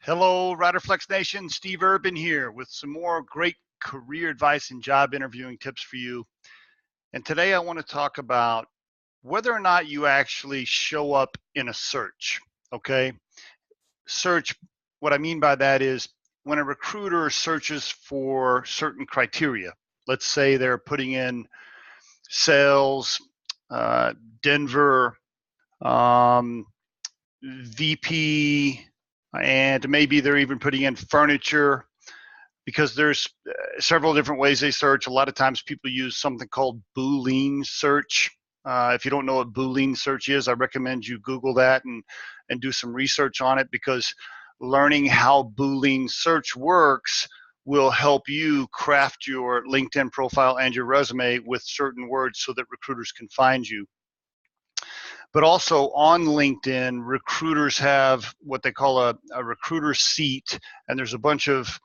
Hello, Riderflex Nation. Steve Urban here with some more great career advice and job interviewing tips for you. And today I want to talk about whether or not you actually show up in a search. Okay. Search, what I mean by that is when a recruiter searches for certain criteria, let's say they're putting in sales, Denver, VP, and maybe they're even putting in furniture, because there's several different ways they search. A lot of times people use something called Boolean search. If you don't know what Boolean search is, I recommend you Google that and do some research on it, because learning how Boolean search works will help you craft your LinkedIn profile and your resume with certain words so that recruiters can find you. But also on LinkedIn, recruiters have what they call a recruiter seat, and there's a bunch of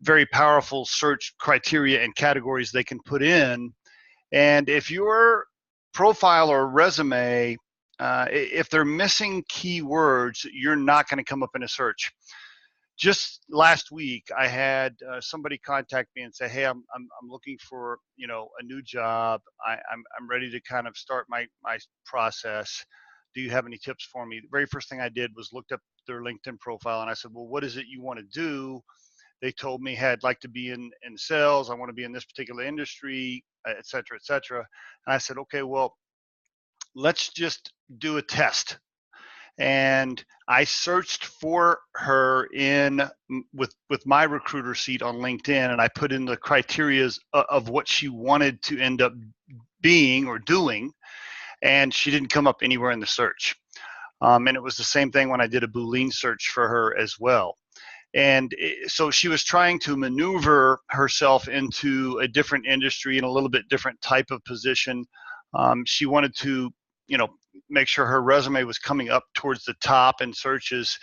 very powerful search criteria and categories they can put in. And if your profile or resume, if they're missing keywords, you're not going to come up in a search. Just last week, I had somebody contact me and say, "Hey, I'm looking for a new job. I'm ready to kind of start my process. Do you have any tips for me?" The very first thing I did was looked up their LinkedIn profile, and I said, "Well, what is it you want to do?" They told me, "Hey, I'd like to be in sales. I want to be in this particular industry, et cetera, et cetera." And I said, "Okay, well, let's just do a test." And I searched for her with my recruiter seat on LinkedIn, and I put in the criterias of what she wanted to end up being or doing, and she didn't come up anywhere in the search. And it was the same thing when I did a Boolean search for her as well. And so she was trying to maneuver herself into a different industry and a little bit different type of position. She wanted to, make sure her resume was coming up towards the top in searches,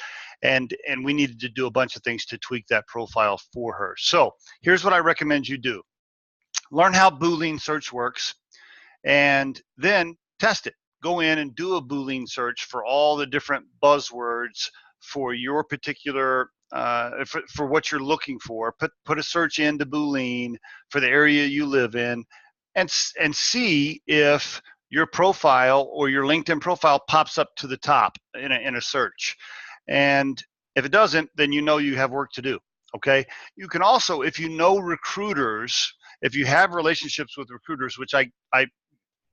and we needed to do a bunch of things to tweak that profile for her. So here's what I recommend you do. Learn how Boolean search works, and then test it. Go in and do a Boolean search for all the different buzzwords for your particular for what you're looking for. Put a search into Boolean for the area you live in, and see if your profile or your LinkedIn profile pops up to the top in a search. And if it doesn't, then you have work to do. Okay. You can also, if you know recruiters, if you have relationships with recruiters, which I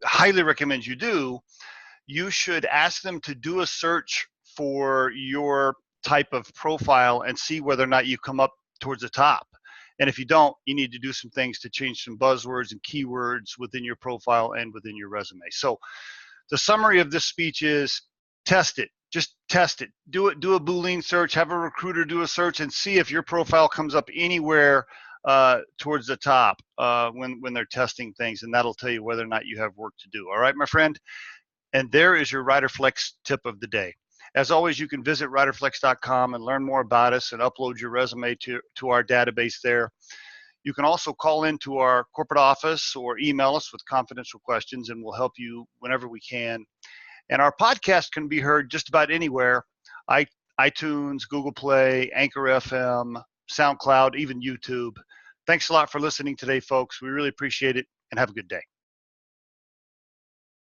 highly recommend you do, you should ask them to do a search for your type of profile and see whether or not you come up towards the top. And if you don't, you need to do some things to change some buzzwords and keywords within your profile and within your resume. So the summary of this speech is test it. Just test it. Do a Boolean search, have a recruiter do a search, and see if your profile comes up anywhere towards the top when they're testing things, and that'll tell you whether or not you have work to do. All right, my friend? And there is your Riderflex tip of the day. As always, you can visit riderflex.com and learn more about us and upload your resume to our database there. You can also call into our corporate office or email us with confidential questions, and we'll help you whenever we can. And our podcast can be heard just about anywhere: iTunes, Google Play, Anchor FM, SoundCloud, even YouTube. Thanks a lot for listening today, folks. We really appreciate it, and have a good day.